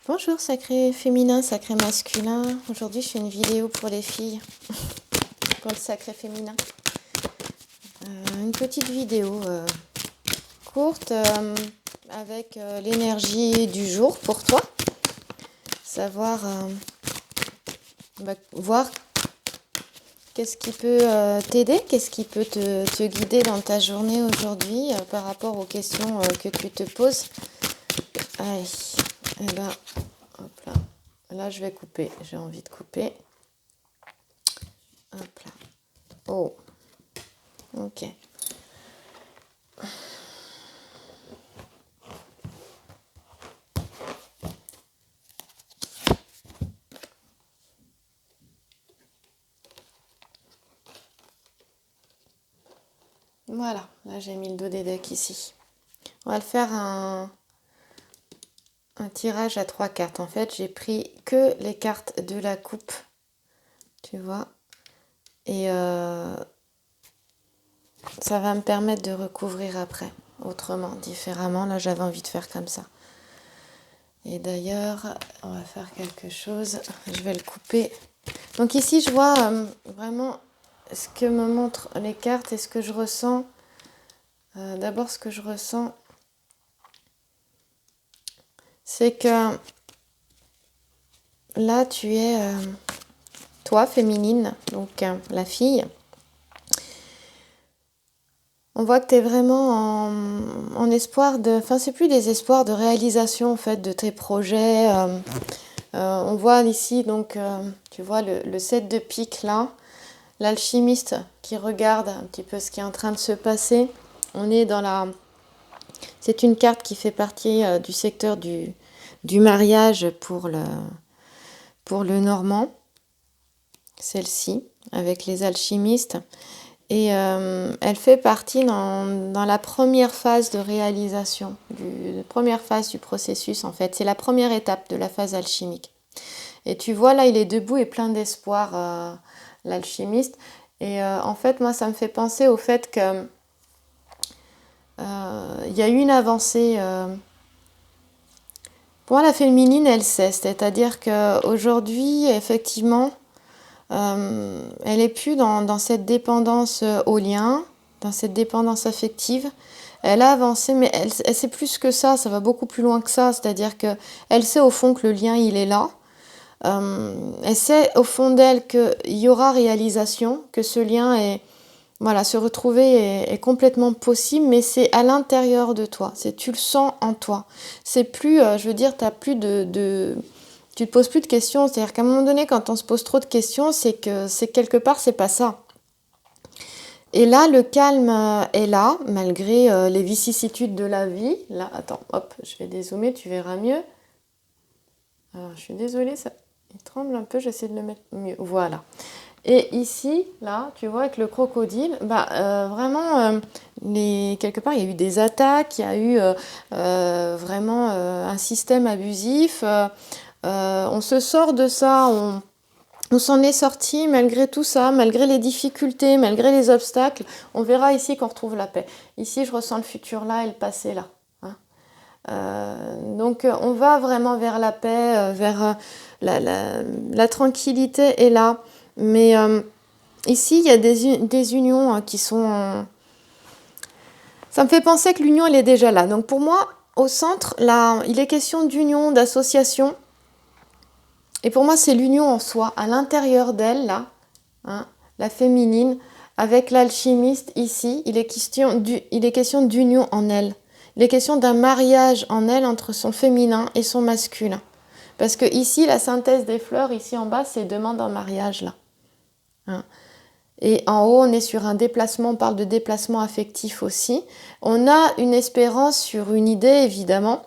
Bonjour sacré féminin, sacré masculin. Aujourd'hui je fais une vidéo pour les filles, pour le sacré féminin. Une petite vidéo courte avec l'énergie du jour pour toi. Savoir, voir qu'est-ce qui peut t'aider, qu'est-ce qui peut te guider dans ta journée aujourd'hui par rapport aux questions que tu te poses. Allez, et ben, hop là. Là, je vais couper. J'ai envie de couper. Hop là. Oh. Ok. Voilà. Là, j'ai mis le dos des decks ici. On va le faire un tirage à 3 cartes. En fait, j'ai pris que les cartes de la coupe. Tu vois. Et ça va me permettre de recouvrir après. Autrement, différemment. Là, j'avais envie de faire comme ça. Et d'ailleurs, on va faire quelque chose. Je vais le couper. Donc ici, je vois vraiment ce que me montrent les cartes et ce que je ressens. D'abord, ce que je ressens, c'est que là, tu es, toi, féminine, donc la fille. On voit que tu es vraiment en espoir de... Enfin, c'est plus des espoirs de réalisation, en fait, de tes projets. On voit ici, donc, tu vois le 7 de pique, là. L'alchimiste qui regarde un petit peu ce qui est en train de se passer. On est dans la... C'est une carte qui fait partie du secteur du mariage pour le Normand. Celle-ci, avec les alchimistes. Et elle fait partie dans la première phase de réalisation, la première phase du processus en fait. C'est la première étape de la phase alchimique. Et tu vois là, il est debout et plein d'espoir, l'alchimiste. Et en fait, moi, ça me fait penser au fait que il y a eu une avancée. Pour moi, la féminine, elle sait. C'est-à-dire qu'aujourd'hui, effectivement, elle n'est plus dans cette dépendance au lien, dans cette dépendance affective. Elle a avancé, mais elle sait plus que ça va beaucoup plus loin que ça. C'est-à-dire qu'elle sait au fond que le lien, il est là. Elle sait au fond d'elle qu'il y aura réalisation, que ce lien est... Voilà, se retrouver est complètement possible, mais c'est à l'intérieur de toi. Tu le sens en toi. C'est plus, je veux dire, t'as plus tu te poses plus de questions. C'est-à-dire qu'à un moment donné, quand on se pose trop de questions, c'est quelque part, c'est pas ça. Et là, le calme est là, malgré les vicissitudes de la vie. Là, attends, hop, je vais dézoomer, tu verras mieux. Alors, je suis désolée, il tremble un peu, j'essaie de le mettre mieux. Voilà. Et ici, là, tu vois, avec le crocodile, vraiment, quelque part, il y a eu des attaques, il y a eu vraiment un système abusif. On se sort de ça, on s'en est sorti malgré tout ça, malgré les difficultés, malgré les obstacles. On verra ici qu'on retrouve la paix. Ici, je ressens le futur là et le passé là. Donc, on va vraiment vers la paix, vers la tranquillité est là. Mais ici, il y a des unions qui sont... Ça me fait penser que l'union, elle est déjà là. Donc pour moi, au centre, là, il est question d'union, d'association. Et pour moi, c'est l'union en soi, à l'intérieur d'elle, là, la féminine, avec l'alchimiste ici. Il est question d'union en elle. Il est question d'un mariage en elle entre son féminin et son masculin. Parce que ici, la synthèse des fleurs, ici en bas, c'est demande en mariage, là. Et en haut, on est sur un déplacement, on parle de déplacement affectif aussi. On a une espérance sur une idée, évidemment.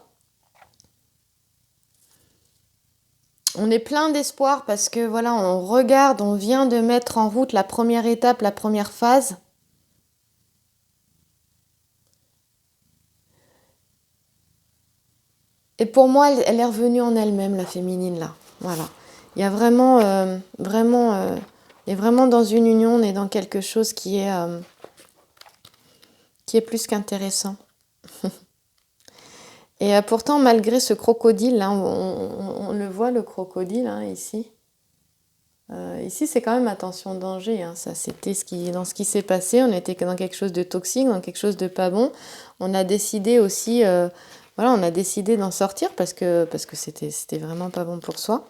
On est plein d'espoir parce que voilà, on regarde, on vient de mettre en route la première étape, la première phase. Et pour moi, elle est revenue en elle-même, la féminine, là. Voilà. Il y a vraiment, on est vraiment dans une union, on est dans quelque chose qui est plus qu'intéressant. Et pourtant, malgré ce crocodile, là, on le voit, le crocodile, hein, ici. Ici, c'est quand même attention danger. Hein. Ça, c'était dans ce qui s'est passé. On était dans quelque chose de toxique, dans quelque chose de pas bon. On a décidé aussi, voilà, on a décidé d'en sortir parce que c'était vraiment pas bon pour soi.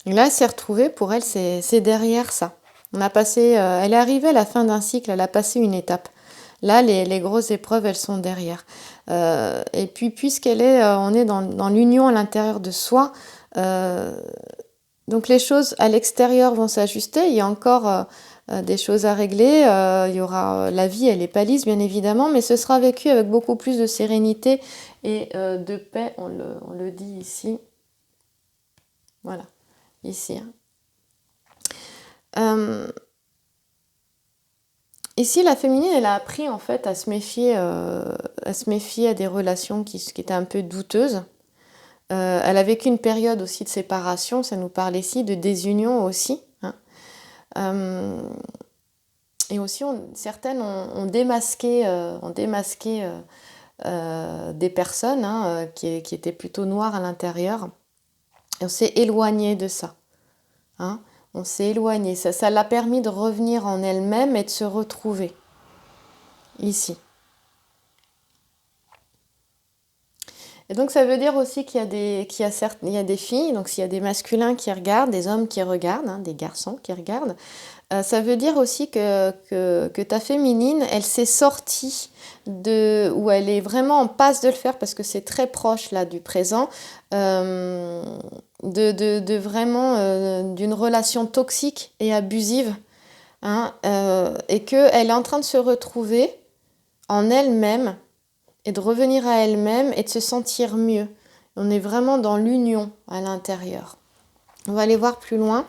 Et là, elle s'est retrouvée, pour elle, c'est derrière ça. On a passé, elle est arrivée à la fin d'un cycle, elle a passé une étape. Là, les grosses épreuves, elles sont derrière. Et puis, puisqu'elle est, on est dans l'union à l'intérieur de soi, donc les choses à l'extérieur vont s'ajuster. Il y a encore des choses à régler. Il y aura la vie, elle n'est pas lisse, bien évidemment, mais ce sera vécu avec beaucoup plus de sérénité et de paix. On le dit ici. Voilà, ici. Ici, la féminine, elle a appris en fait à se méfier à des relations qui étaient un peu douteuses. Elle a vécu une période aussi de séparation, ça nous parle ici, de désunion aussi. Hein. Et aussi, certaines ont démasqué, des personnes hein, qui étaient plutôt noires à l'intérieur. Et on s'est éloigné de ça. Hein. On s'est éloigné. Ça l'a permis de revenir en elle-même et de se retrouver ici. Et donc ça veut dire aussi qu'il y a des filles, donc s'il y a des masculins qui regardent, des hommes qui regardent, hein, des garçons qui regardent, ça veut dire aussi que ta féminine, elle s'est sortie où elle est vraiment en passe de le faire parce que c'est très proche là du présent, de vraiment d'une relation toxique et abusive, hein, et qu'elle est en train de se retrouver en elle-même et de revenir à elle-même et de se sentir mieux. On est vraiment dans l'union à l'intérieur. On va aller voir plus loin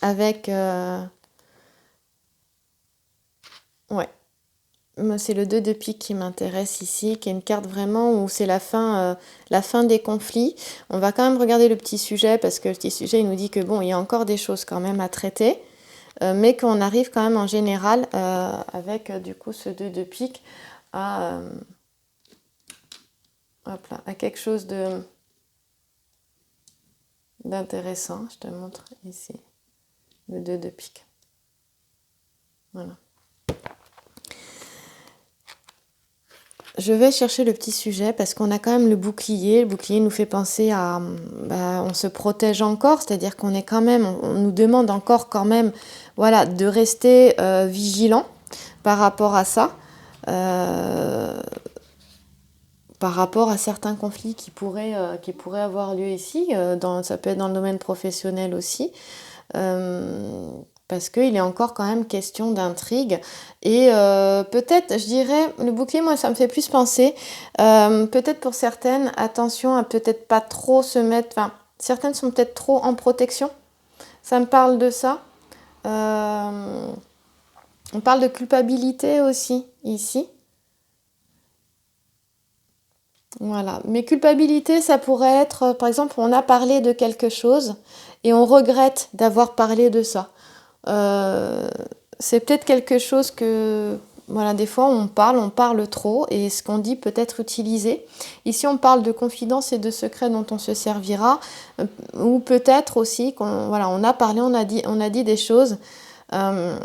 avec... Ouais. C'est le 2 de pique qui m'intéresse ici, qui est une carte vraiment où c'est la fin des conflits. On va quand même regarder le petit sujet parce que le petit sujet il nous dit que bon, il y a encore des choses quand même à traiter, mais qu'on arrive quand même en général avec du coup ce 2 de pique à quelque chose d'intéressant. Je te montre ici le 2 de pique. Voilà. Je vais chercher le petit sujet parce qu'on a quand même le bouclier. Le bouclier nous fait penser à... on se protège encore, c'est-à-dire qu'on est quand même... On nous demande encore quand même voilà, de rester vigilant par rapport à ça. Par rapport à certains conflits qui pourraient avoir lieu ici. Ça peut être dans le domaine professionnel aussi. Parce qu'il est encore quand même question d'intrigue. Et peut-être, je dirais, le bouclier, moi, ça me fait plus penser, peut-être pour certaines, attention à peut-être pas trop se mettre... Enfin, certaines sont peut-être trop en protection. Ça me parle de ça. On parle de culpabilité aussi, ici. Voilà. Mais culpabilité, ça pourrait être, par exemple, on a parlé de quelque chose et on regrette d'avoir parlé de ça. C'est peut-être quelque chose que, voilà, des fois on parle trop et ce qu'on dit peut être utilisé. Ici on parle de confidence et de secrets dont on se servira, ou peut-être aussi on a parlé, on a dit des choses, on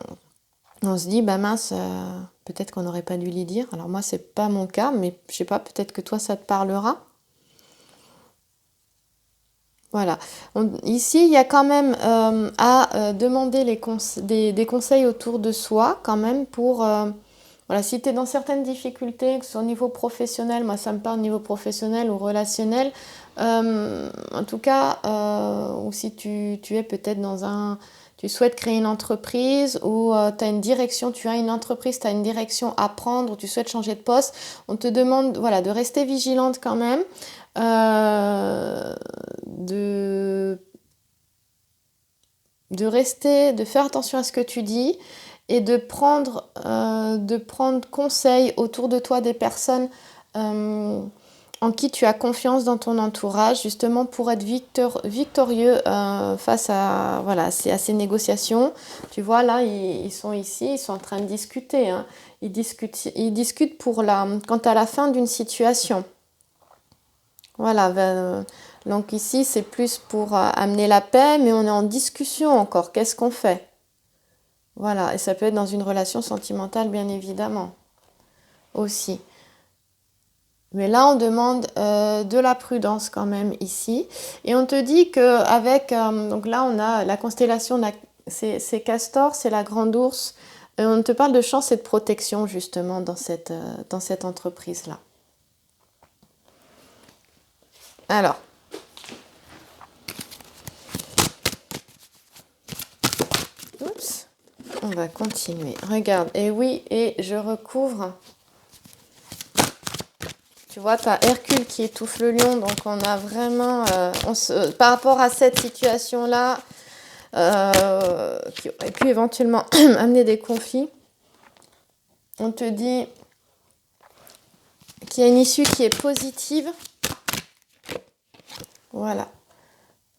se dit bah mince, peut-être qu'on n'aurait pas dû les dire. Alors moi c'est pas mon cas, mais je sais pas, peut-être que toi ça te parlera. Voilà. Ici, il y a quand même à demander des conseils autour de soi, quand même, pour... voilà, si tu es dans certaines difficultés, que ce soit au niveau professionnel, moi ça me parle au niveau professionnel ou relationnel, en tout cas, ou si tu es peut-être tu souhaites créer une entreprise ou tu as une direction, tu as une entreprise, tu as une direction à prendre ou tu souhaites changer de poste, on te demande voilà, de rester vigilante quand même, de faire attention à ce que tu dis et de prendre conseil autour de toi des personnes en en qui tu as confiance dans ton entourage, justement pour être victorieux face à, voilà, à ces négociations. Tu vois, là, ils sont ici, ils sont en train de discuter. Hein. Ils discutent quant à la fin d'une situation. Voilà, donc ici, c'est plus pour amener la paix, mais on est en discussion encore. Qu'est-ce qu'on fait? Voilà, et ça peut être dans une relation sentimentale, bien évidemment, aussi. Mais là, on demande de la prudence quand même ici. Et on te dit qu'avec... donc là, on a la constellation, c'est Castor, c'est la grande ours. Et on te parle de chance et de protection, justement, dans cette entreprise-là. Alors, oups, on va continuer. Regarde, et oui, et je recouvre... Tu vois, tu as Hercule qui étouffe le lion, donc on a vraiment, par rapport à cette situation-là, qui aurait pu éventuellement amener des conflits, on te dit qu'il y a une issue qui est positive. Voilà.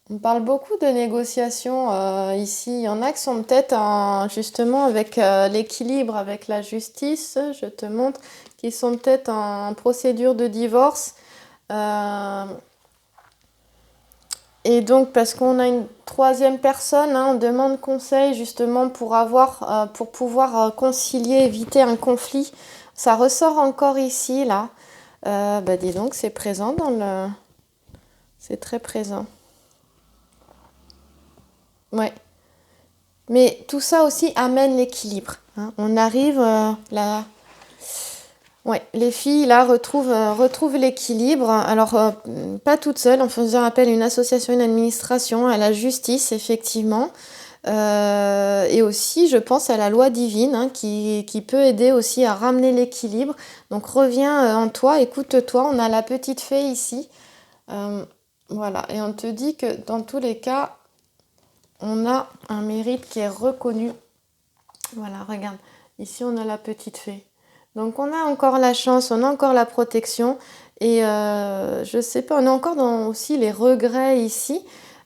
On parle beaucoup de négociations ici. Il y en a qui sont peut-être justement avec l'équilibre, avec la justice, je te montre, qui sont peut-être en procédure de divorce. Et donc, parce qu'on a une troisième personne, hein, on demande conseil justement pour pouvoir concilier, éviter un conflit. Ça ressort encore ici, là. Dis donc, c'est présent c'est très présent. Ouais. Mais tout ça aussi amène l'équilibre. Hein. On arrive là. Ouais, les filles là retrouvent l'équilibre. Alors pas toutes seules, en faisant appel à une association, une administration, à la justice effectivement, et aussi je pense à la loi divine hein, qui peut aider aussi à ramener l'équilibre. Donc reviens en toi, écoute-toi. On a la petite fée ici, voilà, et on te dit que dans tous les cas, on a un mérite qui est reconnu. Voilà, regarde, ici on a la petite fée. Donc on a encore la chance, on a encore la protection et je sais pas, on a encore aussi les regrets ici.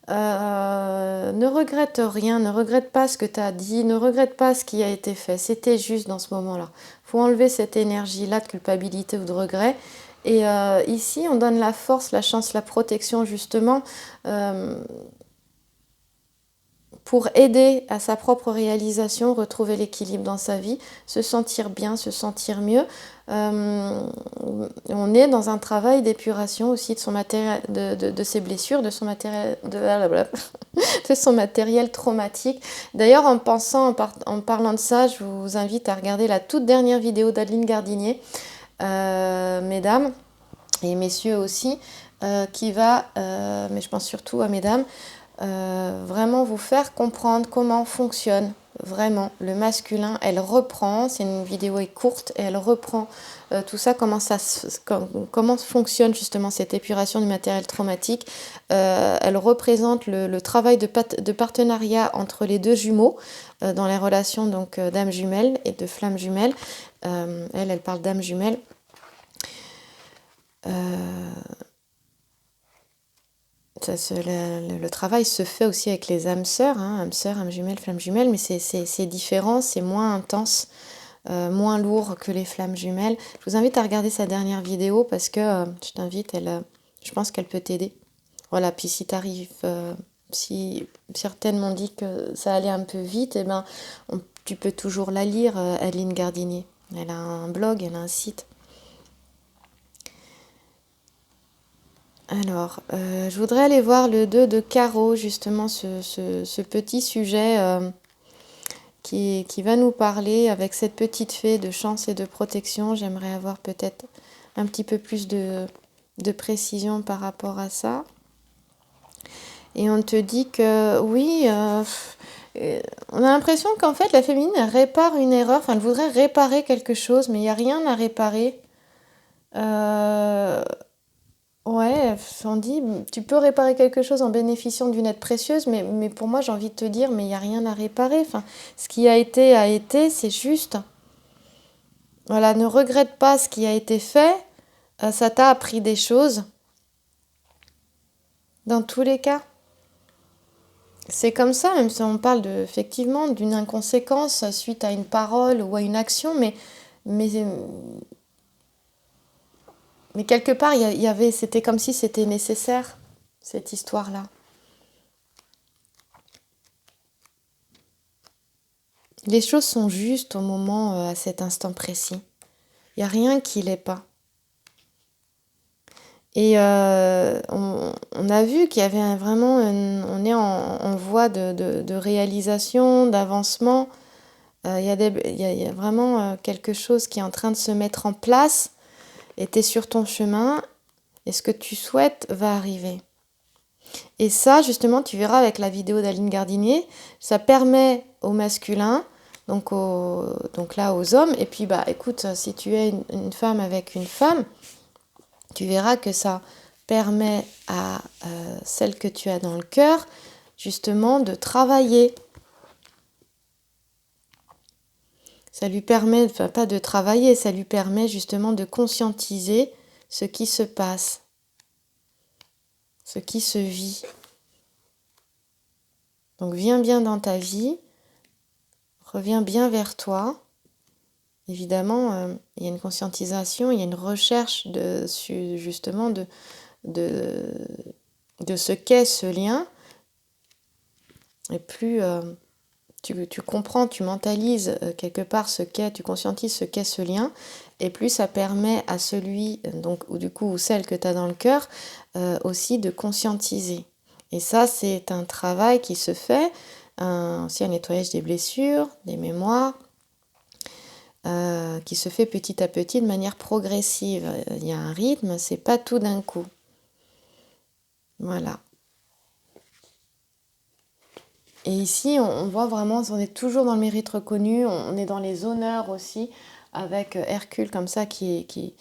Ne regrette rien, ne regrette pas ce que tu as dit, ne regrette pas ce qui a été fait. C'était juste dans ce moment-là. Il faut enlever cette énergie-là de culpabilité ou de regret. Et ici, on donne la force, la chance, la protection justement pour aider à sa propre réalisation, retrouver l'équilibre dans sa vie, se sentir bien, se sentir mieux. On est dans un travail d'épuration aussi de son matériel, de ses blessures, de son matériel, de son matériel traumatique. D'ailleurs, en parlant de ça, je vous invite à regarder la toute dernière vidéo d'Adeline Gardinier, mesdames et messieurs aussi, qui va, mais je pense surtout à mesdames, vraiment vous faire comprendre comment fonctionne vraiment le masculin. Elle reprend, c'est une vidéo est courte et elle reprend tout ça, comment fonctionne justement cette épuration du matériel traumatique. Elle représente le travail de partenariat entre les deux jumeaux dans les relations donc d'âme jumelle et de flamme jumelle. Elle parle d'âme jumelle. Le travail se fait aussi avec les âmes sœurs, hein, âme jumelle, flamme jumelle, mais c'est différent, c'est moins intense, moins lourd que les flammes jumelles. Je vous invite à regarder sa dernière vidéo parce que je t'invite, je pense qu'elle peut t'aider. Voilà, puis si t'arrives, si certaines m'ont dit que ça allait un peu vite, eh ben, tu peux toujours la lire, Adeline Gardinier. Elle a un blog, elle a un site. Alors, je voudrais aller voir le 2 de carreau, justement, ce petit sujet qui va nous parler avec cette petite fée de chance et de protection. J'aimerais avoir peut-être un petit peu plus de précision par rapport à ça. Et on te dit que, oui, on a l'impression qu'en fait, la féminine, elle répare une erreur. Enfin, elle voudrait réparer quelque chose, mais il n'y a rien à réparer. Ouais, on dit, tu peux réparer quelque chose en bénéficiant d'une aide précieuse, mais pour moi, j'ai envie de te dire, mais il n'y a rien à réparer. Enfin, ce qui a été, c'est juste. Voilà, ne regrette pas ce qui a été fait. ça t'a appris des choses dans tous les cas. C'est comme ça, même si on parle effectivement d'une inconséquence suite à une parole ou à une action, mais, mais quelque part, c'était comme si c'était nécessaire, cette histoire-là. Les choses sont justes au moment, à cet instant précis. Il n'y a rien qui l'est pas. Et on a vu qu'il y avait vraiment, on est en voie de réalisation, d'avancement. Il y a vraiment quelque chose qui est en train de se mettre en place et tu es sur ton chemin et ce que tu souhaites va arriver. Et ça, justement, tu verras avec la vidéo d'Aline Gardinier, ça permet au masculin, donc là aux hommes, et puis écoute, si tu es une femme avec une femme, tu verras que ça permet à celle que tu as dans le cœur, justement, de travailler. Ça lui permet, enfin pas de travailler, ça lui permet justement de conscientiser ce qui se passe, ce qui se vit. Donc viens bien dans ta vie, reviens bien vers toi. Évidemment, il y a une conscientisation, il y a une recherche justement de ce qu'est ce lien. Et plus tu comprends, tu mentalises quelque part ce qu'est, tu conscientises ce qu'est ce lien, et plus ça permet à celui, donc, ou du coup, ou celle que tu as dans le cœur, aussi de conscientiser. Et ça, c'est un travail qui se fait, aussi un nettoyage des blessures, des mémoires, qui se fait petit à petit de manière progressive. Il y a un rythme, c'est pas tout d'un coup. Voilà. Et ici, on voit vraiment, on est toujours dans le mérite reconnu, on est dans les honneurs aussi, avec Hercule comme ça qui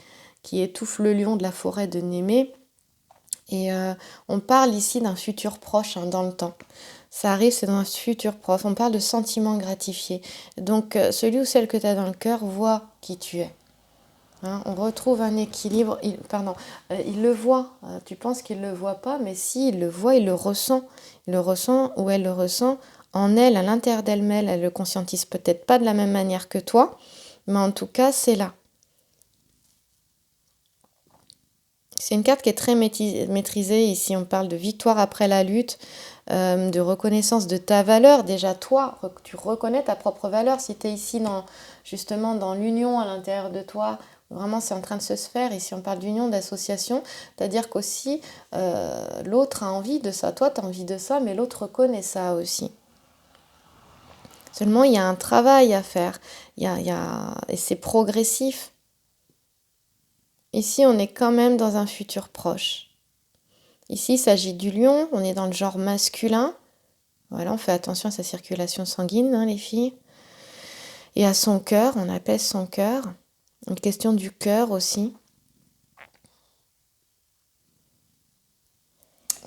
étouffe le lion de la forêt de Némée. Et on parle ici d'un futur proche dans le temps. Ça arrive, c'est dans un futur proche. On parle de sentiments gratifiés. Donc, celui ou celle que tu as dans le cœur voit qui tu es. Hein, on retrouve un équilibre. Il le voit. Tu penses qu'il ne le voit pas, mais si, il le voit, il le ressent. Il le ressent ou elle le ressent en elle, à l'intérieur d'elle-même. Elle le conscientise peut-être pas de la même manière que toi, mais en tout cas, c'est là. C'est une carte qui est très maîtrisée. Ici, on parle de victoire après la lutte, de reconnaissance de ta valeur. Déjà, toi, tu reconnais ta propre valeur. Si tu es ici, justement, dans l'union à l'intérieur de toi, vraiment, c'est en train de se faire. Ici, on parle d'union, d'association. C'est-à-dire qu'aussi, l'autre a envie de ça. Toi, tu as envie de ça, mais l'autre reconnaît ça aussi. Seulement, il y a un travail à faire. Et c'est progressif. Ici, on est quand même dans un futur proche. Ici, il s'agit du lion, on est dans le genre masculin. Voilà, on fait attention à sa circulation sanguine, les filles. Et à son cœur, on apaise son cœur. Une question du cœur aussi.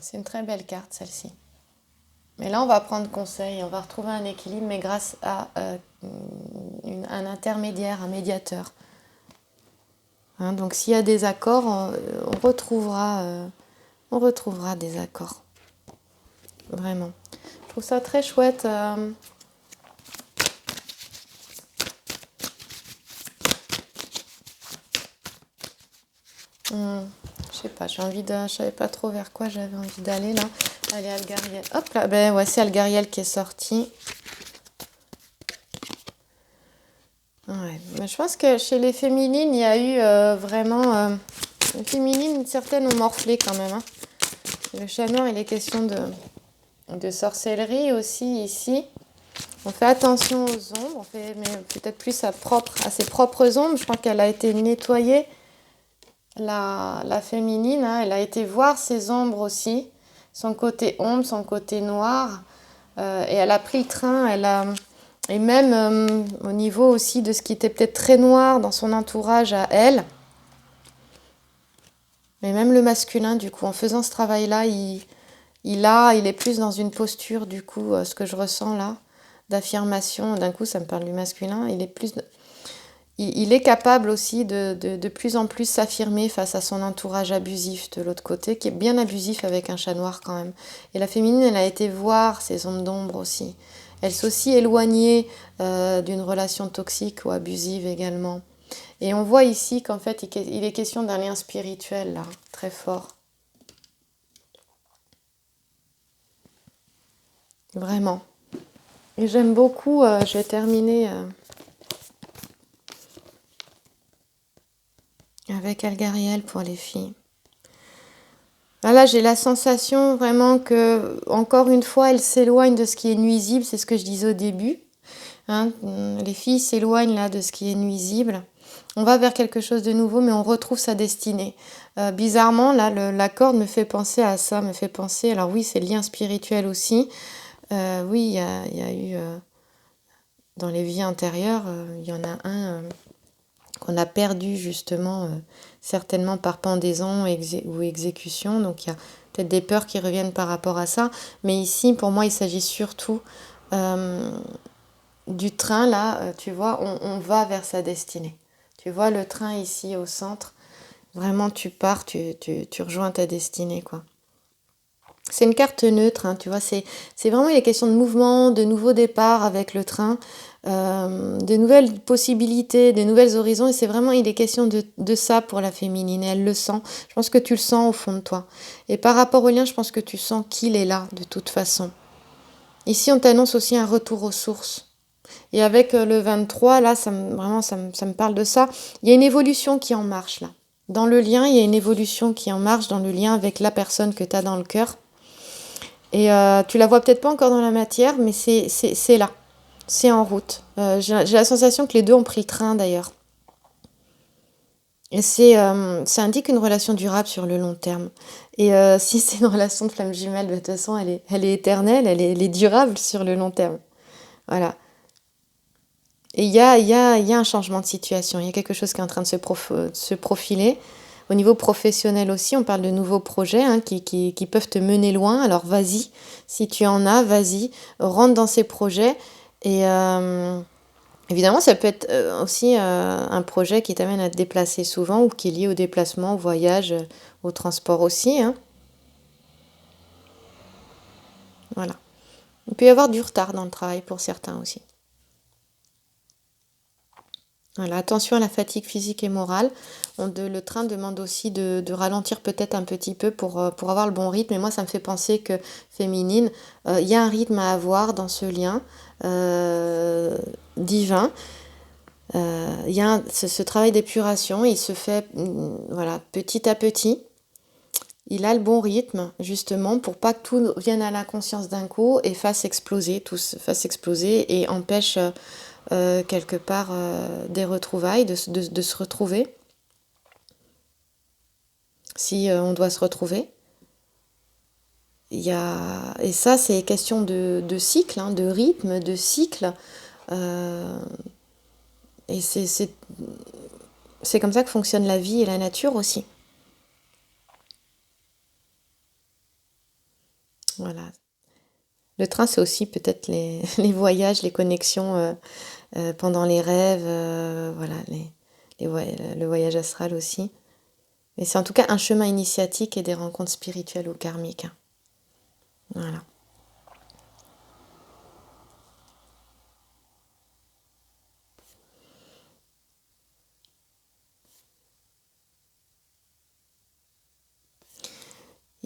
C'est une très belle carte, celle-ci. Mais là, on va prendre conseil, on va retrouver un équilibre, mais grâce à un intermédiaire, un médiateur. Hein, donc, s'il y a des accords, on retrouvera des accords. Vraiment. Je trouve ça très chouette. Je sais pas, je savais pas trop vers quoi j'avais envie d'aller là. Allez, Algariel. Hop là, ben ouais, c'est Algariel qui est sorti. Ouais, mais je pense que chez les féminines, il y a eu vraiment... les féminines, certaines ont morflé quand même. Hein. Le chat noir, il est question de sorcellerie aussi ici. On fait attention aux ombres, mais peut-être plus à ses propres ombres. Je crois qu'elle a été nettoyée, la féminine. Hein, elle a été voir ses ombres aussi, son côté ombre, son côté noir. Et elle a pris le train, et même au niveau aussi de ce qui était peut-être très noir dans son entourage à elle. Mais même le masculin, du coup, en faisant ce travail-là, il est plus dans une posture, du coup, ce que je ressens là, d'affirmation. D'un coup, ça me parle du masculin. il est capable aussi de plus en plus s'affirmer face à son entourage abusif de l'autre côté, qui est bien abusif avec un chat noir quand même. Et la féminine, elle a été voir ses zones d'ombre aussi. Elle s'est aussi éloignée d'une relation toxique ou abusive également. Et on voit ici qu'en fait, il est question d'un lien spirituel, là, très fort. Vraiment. Et j'aime beaucoup, je vais terminer avec Algariel pour les filles. Là, j'ai la sensation vraiment que, encore une fois, elle s'éloigne de ce qui est nuisible, c'est ce que je disais au début. Hein, les filles s'éloignent là de ce qui est nuisible. On va vers quelque chose de nouveau, mais on retrouve sa destinée. Bizarrement, là, la corde me fait penser à ça, me fait penser. Alors oui, c'est le lien spirituel aussi. Oui, il y a eu dans les vies antérieures, il y en a un qu'on a perdu justement, certainement par pendaison ou exécution. Donc il y a peut-être des peurs qui reviennent par rapport à ça. Mais ici, pour moi, il s'agit surtout du train, là, tu vois, on va vers sa destinée. Tu vois le train ici au centre, vraiment tu pars, tu rejoins ta destinée, quoi. C'est une carte neutre, hein, tu vois, c'est vraiment les questions de mouvement, de nouveaux départs avec le train, de nouvelles possibilités, de nouvelles horizons, et c'est vraiment, il est question de ça pour la féminine, et elle le sent. Je pense que tu le sens au fond de toi. Et par rapport au lien, je pense que tu sens qu'il est là, de toute façon. Ici, on t'annonce aussi un retour aux sources. Et avec le 23, là, vraiment, ça me parle de ça. Il y a une évolution qui est en marche, là. Dans le lien, il y a une évolution qui est en marche dans le lien avec la personne que tu as dans le cœur. Et tu la vois peut-être pas encore dans la matière, mais c'est là. C'est en route. J'ai la sensation que les deux ont pris le train, d'ailleurs. Et ça indique une relation durable sur le long terme. Et si c'est une relation de flamme jumelle, de toute façon, elle est éternelle, elle est durable sur le long terme. Voilà. Et il y a un changement de situation, il y a quelque chose qui est en train de se profiler. Au niveau professionnel aussi, on parle de nouveaux projets hein, qui peuvent te mener loin. Alors vas-y, si tu en as, vas-y, rentre dans ces projets. Et évidemment, ça peut être aussi un projet qui t'amène à te déplacer souvent ou qui est lié au déplacement, au voyage, au transport aussi. Hein. Voilà. Il peut y avoir du retard dans le travail pour certains aussi. Voilà, attention à la fatigue physique et morale. Le train demande aussi de ralentir peut-être un petit peu pour avoir le bon rythme. Et moi, ça me fait penser que féminine, il y a un rythme à avoir dans ce lien divin. Il y a ce travail d'épuration, il se fait voilà, petit à petit. Il a le bon rythme, justement, pour pas que tout vienne à la conscience d'un coup et fasse exploser, tout se fasse exploser et empêche quelque part des retrouvailles, de se retrouver, si on doit se retrouver. Et ça, c'est question de cycle, hein, de rythme, de cycle. Et c'est comme ça que fonctionne la vie et la nature aussi. Voilà. Le train, c'est aussi peut-être les voyages, les connexions pendant les rêves, voilà, le voyage astral aussi. Mais c'est en tout cas un chemin initiatique et des rencontres spirituelles ou karmiques. Hein. Voilà.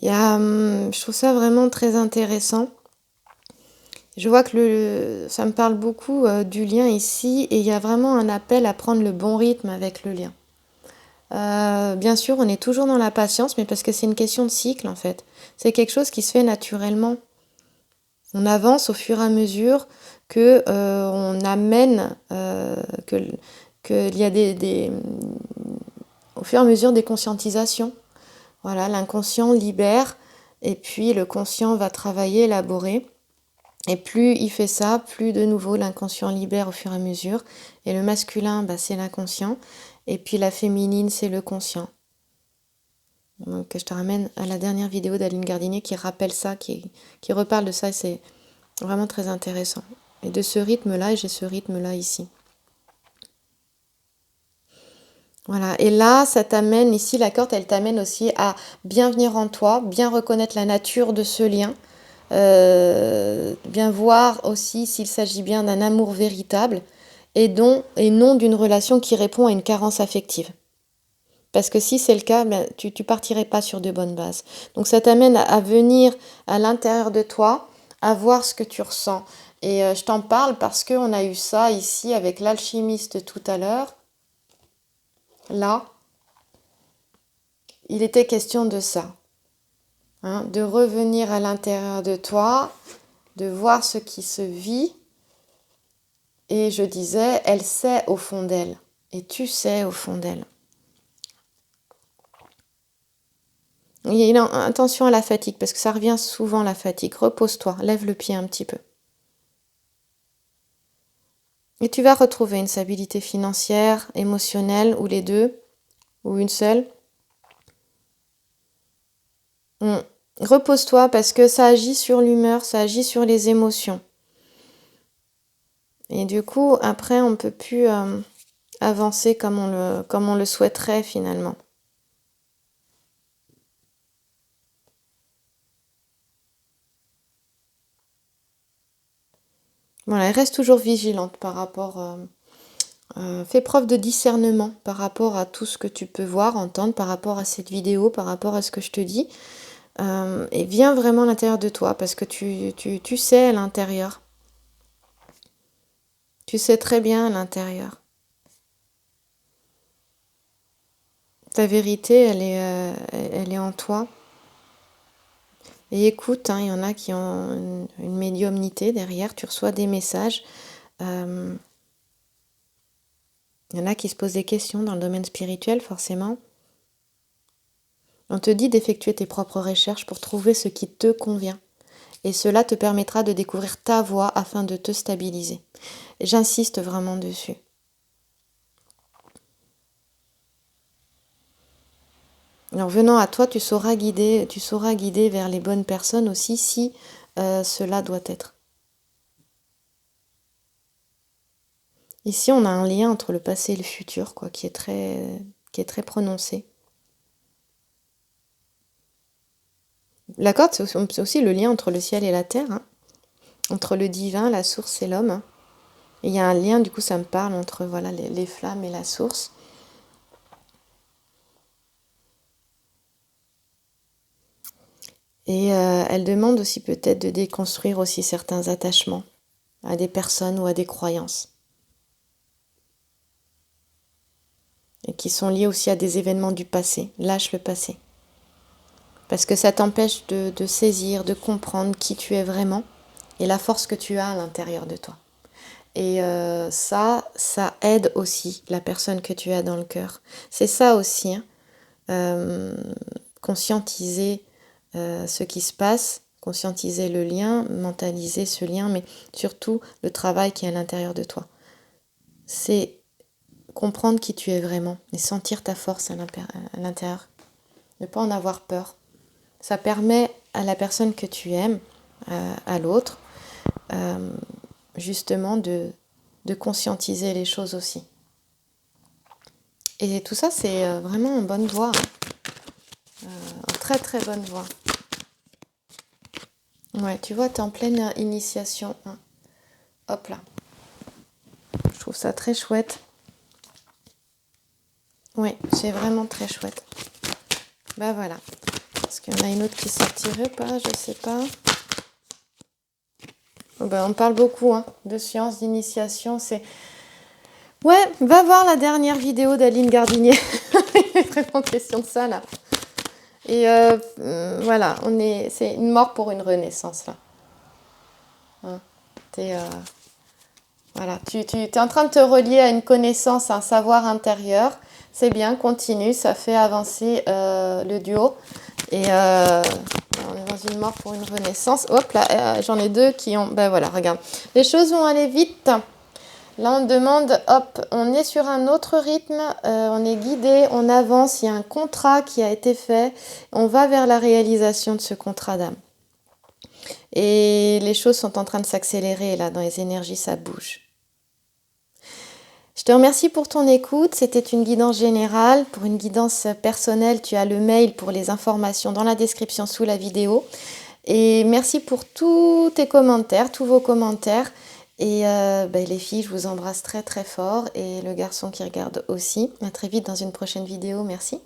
Je trouve ça vraiment très intéressant. Je vois que ça me parle beaucoup du lien ici et il y a vraiment un appel à prendre le bon rythme avec le lien. Bien sûr, on est toujours dans la patience, mais parce que c'est une question de cycle en fait. C'est quelque chose qui se fait naturellement. On avance au fur et à mesure que on amène, qu'il y a au fur et à mesure des conscientisations. Voilà, l'inconscient libère et puis le conscient va travailler, élaborer. Et plus il fait ça, plus de nouveau l'inconscient libère au fur et à mesure. Et le masculin, bah, c'est l'inconscient. Et puis la féminine, c'est le conscient. Donc je te ramène à la dernière vidéo d'Aline Gardinier qui rappelle ça, qui reparle de ça. Et c'est vraiment très intéressant. Et de ce rythme-là, et j'ai ce rythme-là ici. Voilà. Et là, ça t'amène, ici, la corde, elle t'amène aussi à bien venir en toi, bien reconnaître la nature de ce lien, bien voir aussi s'il s'agit bien d'un amour véritable et non d'une relation qui répond à une carence affective. Parce que si c'est le cas, ben, tu partirais pas sur de bonnes bases. Donc ça t'amène à venir à l'intérieur de toi, à voir ce que tu ressens. Et je t'en parle parce qu'on a eu ça ici avec l'alchimiste tout à l'heure. Là, il était question de ça, hein, de revenir à l'intérieur de toi, de voir ce qui se vit. Et je disais, elle sait au fond d'elle. Et tu sais au fond d'elle. Attention à la fatigue, parce que ça revient souvent la fatigue. Repose-toi, lève le pied un petit peu. Et tu vas retrouver une stabilité financière, émotionnelle, ou les deux, ou une seule. Repose-toi parce que ça agit sur l'humeur, ça agit sur les émotions. Et du coup, après, on ne peut plus avancer comme on le souhaiterait finalement. Voilà, reste toujours vigilante par rapport... fais preuve de discernement par rapport à tout ce que tu peux voir, entendre, par rapport à cette vidéo, par rapport à ce que je te dis. Et viens vraiment à l'intérieur de toi parce que tu sais à l'intérieur. Tu sais très bien à l'intérieur. Ta vérité, elle est en toi. Et écoute, hein, il y en a qui ont une médiumnité derrière, tu reçois des messages. Il y en a qui se posent des questions dans le domaine spirituel, forcément. On te dit d'effectuer tes propres recherches pour trouver ce qui te convient. Et cela te permettra de découvrir ta voie afin de te stabiliser. Et j'insiste vraiment dessus. En venant à toi, tu sauras guider vers les bonnes personnes aussi si cela doit être. Ici, on a un lien entre le passé et le futur, quoi, qui est très prononcé. La corde, c'est aussi le lien entre le ciel et la terre, hein, entre le divin, la source et l'homme. Hein. Et il y a un lien, du coup, ça me parle entre voilà les flammes et la source. Et elle demande aussi peut-être de déconstruire aussi certains attachements à des personnes ou à des croyances. Et qui sont liés aussi à des événements du passé. Lâche le passé. Parce que ça t'empêche de saisir, de comprendre qui tu es vraiment et la force que tu as à l'intérieur de toi. Et ça aide aussi la personne que tu as dans le cœur. C'est ça aussi, hein, conscientiser ce qui se passe, conscientiser le lien, mentaliser ce lien, mais surtout le travail qui est à l'intérieur de toi. C'est comprendre qui tu es vraiment et sentir ta force à l'intérieur. Ne pas en avoir peur. Ça permet à la personne que tu aimes, à l'autre, justement de conscientiser les choses aussi. Et tout ça, c'est vraiment une bonne voie. Une très très bonne voie. Ouais, tu vois, tu es en pleine initiation. Hein. Hop là. Je trouve ça très chouette. Oui, c'est vraiment très chouette. Bah voilà. Est-ce qu'il y en a une autre qui sortirait ou pas? Je sais pas. Oh bah, on parle beaucoup hein, de science, d'initiation. C'est... Ouais, va voir la dernière vidéo d'Aline Gardinier. Il est vraiment question de ça là. Et voilà, c'est une mort pour une renaissance là. Hein, voilà, tu es en train de te relier à une connaissance, à un savoir intérieur. C'est bien, continue, ça fait avancer le duo. Et on est dans une mort pour une renaissance. Hop là, j'en ai deux qui ont... Ben voilà, regarde. Les choses vont aller vite. Là, on demande, hop, on est sur un autre rythme, on est guidé, on avance, il y a un contrat qui a été fait. On va vers la réalisation de ce contrat d'âme. Et les choses sont en train de s'accélérer, là, dans les énergies, ça bouge. Je te remercie pour ton écoute. C'était une guidance générale. Pour une guidance personnelle, tu as le mail pour les informations dans la description sous la vidéo. Et merci pour tous tes commentaires, tous vos commentaires. Et les filles, je vous embrasse très très fort. Et le garçon qui regarde aussi. À très vite dans une prochaine vidéo. Merci.